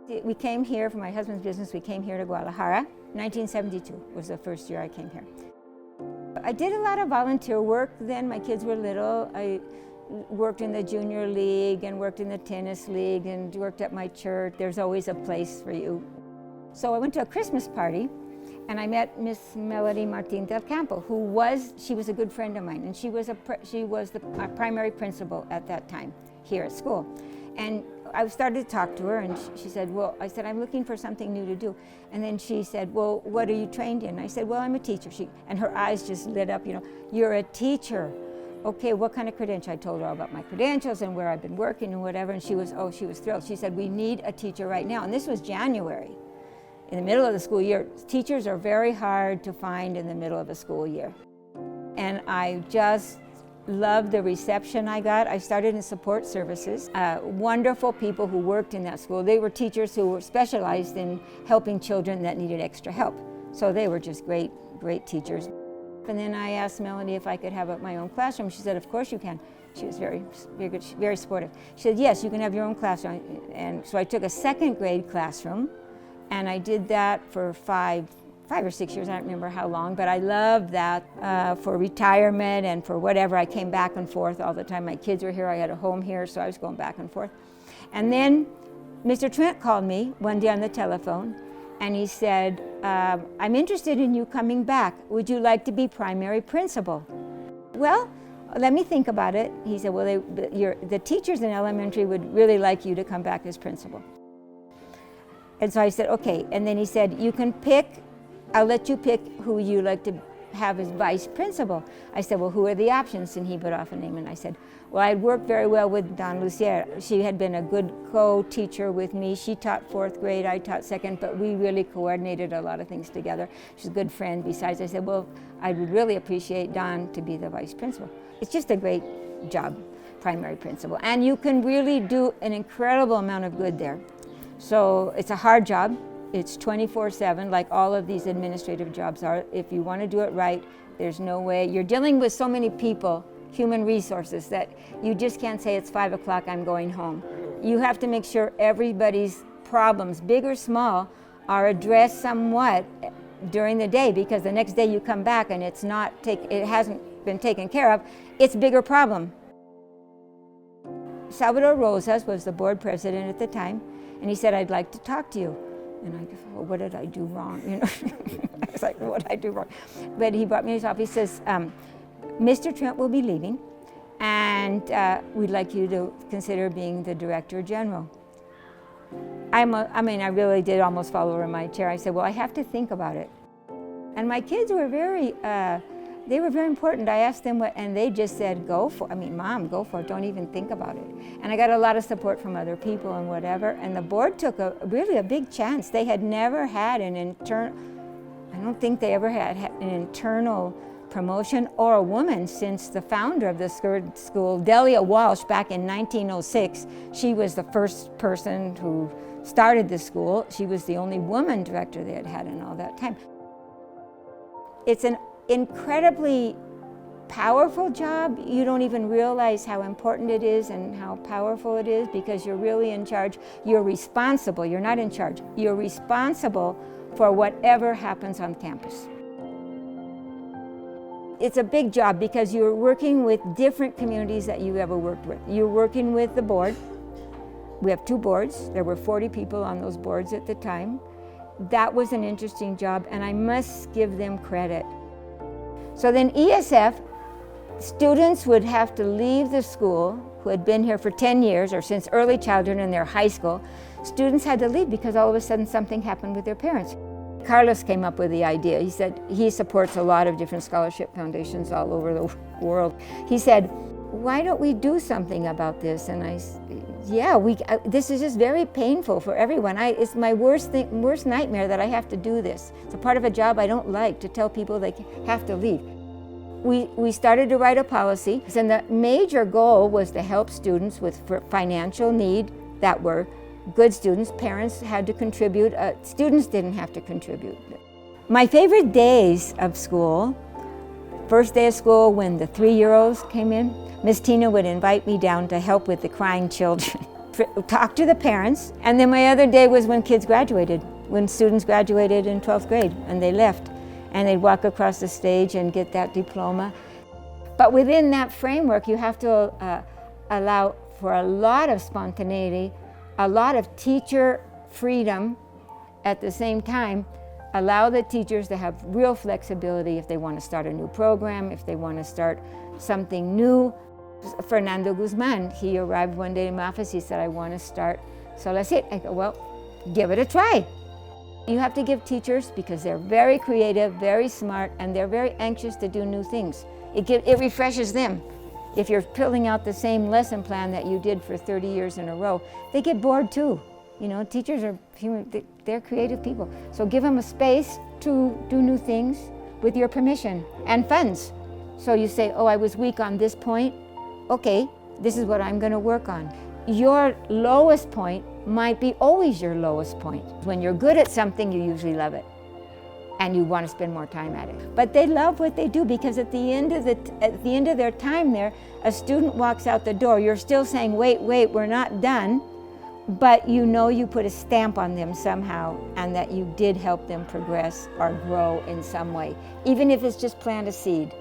We came here for my husband's business. We came here to Guadalajara. 1972 was the first year I came here. I did a lot of volunteer work then. My kids were little. I worked in the junior league and worked in the tennis league and worked at my church. There's always a place for you. So I went to a Christmas party and I met Miss Melody Martin del Campo, she was a good friend of mine, and she was my primary principal at that time here at school. And I started to talk to her, and she said, well, I said, I'm looking for something new to do. And then she said, well, what are you trained in? I said, well, I'm a teacher. And her eyes just lit up, you're a teacher. Okay, what kind of credential? I told her all about my credentials and where I've been working and whatever, and she was thrilled. She said, we need a teacher right now. And this was January, in the middle of the school year. Teachers are very hard to find in the middle of a school year. And I just loved the reception I got. I started in support services. Wonderful people who worked in that school. They were teachers who were specialized in helping children that needed extra help. So they were just great, great teachers. And then I asked Melanie if I could have my own classroom. She said, of course you can. She was very, very good, very supportive. She said, yes, you can have your own classroom. And so I took a second grade classroom, and I did that for five or 6 years, I don't remember how long, but I loved that for retirement and for whatever. I came back and forth all the time. My kids were here, I had a home here, so I was going back and forth. And then Mr. Trent called me one day on the telephone, and he said, I'm interested in you coming back. Would you like to be primary principal? Well, let me think about it. He said, well, the teachers in elementary would really like you to come back as principal. And so I said, okay. And then he said, you can pick, I'll let you pick who you like to have as vice principal. I said, well, who are the options? And he put off a name, and I said, well, I'd worked very well with Dawn Lucier. She had been a good co-teacher with me. She taught fourth grade, I taught second, but we really coordinated a lot of things together. She's a good friend. Besides, I said, well, I would really appreciate Dawn to be the vice principal. It's just a great job, primary principal. And you can really do an incredible amount of good there. So it's a hard job. It's 24/7, like all of these administrative jobs are. If you want to do it right, there's no way. You're dealing with so many people, human resources, that you just can't say it's 5 o'clock, I'm going home. You have to make sure everybody's problems, big or small, are addressed somewhat during the day, because the next day you come back and it hasn't been taken care of, it's a bigger problem. Salvador Rosas was the board president at the time, and he said, I'd like to talk to you. And I just, well, what did I do wrong? I was like, what did I do wrong? But he brought me to his office. He says, Mr. Trent will be leaving, and we'd like you to consider being the director general. I really did almost fall over in my chair. I said, well, I have to think about it. And my kids were very important. I asked them and they just said, go for it. Mom, go for it. Don't even think about it. And I got a lot of support from other people and whatever. And the board took really a big chance. They had never had I don't think they ever had an internal promotion or a woman since the founder of the school, Delia Walsh, back in 1906. She was the first person who started the school. She was the only woman director they had had in all that time. It's an incredibly powerful job. You don't even realize how important it is and how powerful it is, because you're really in charge. You're responsible. You're not in charge. You're responsible for whatever happens on campus. It's a big job because you're working with different communities that you've ever worked with. You're working with the board. We have 2 boards. There were 40 people on those boards at the time. That was an interesting job, and I must give them credit. So then ESF, students would have to leave the school who had been here for 10 years or since early childhood in their high school. Students had to leave because all of a sudden something happened with their parents. Carlos came up with the idea. He said he supports a lot of different scholarship foundations all over the world. He said, why don't we do something about this? And I said, yeah, this is just very painful for everyone. It's my worst nightmare that I have to do this. It's a part of a job I don't like, to tell people they have to leave. We started to write a policy, and the major goal was to help students with financial need that were good students. Parents had to contribute. Students didn't have to contribute. My favorite days of school, first day of school when the 3-year-olds came in, Miss Tina would invite me down to help with the crying children. talk to the parents. And then my other day was when kids graduated, when students graduated in 12th grade and they left. And they'd walk across the stage and get that diploma. But within that framework, you have to allow for a lot of spontaneity, a lot of teacher freedom. At the same time, allow the teachers to have real flexibility if they want to start a new program, if they want to start something new. Fernando Guzman, he arrived one day in my office, he said, I want to start Solo Sit. I go, well, give it a try. You have to give teachers, because they're very creative, very smart, and they're very anxious to do new things. It refreshes them. If you're filling out the same lesson plan that you did for 30 years in a row, they get bored too. You know, teachers are human, they're creative people. So give them a space to do new things with your permission and funds. So you say, oh, I was weak on this point. Okay, this is what I'm going to work on. Your lowest point might be always your lowest point. When you're good at something, you usually love it. And you want to spend more time at it. But they love what they do, because at the end of their time there, a student walks out the door, you're still saying, wait, we're not done. But you know you put a stamp on them somehow, and that you did help them progress or grow in some way, even if it's just plant a seed.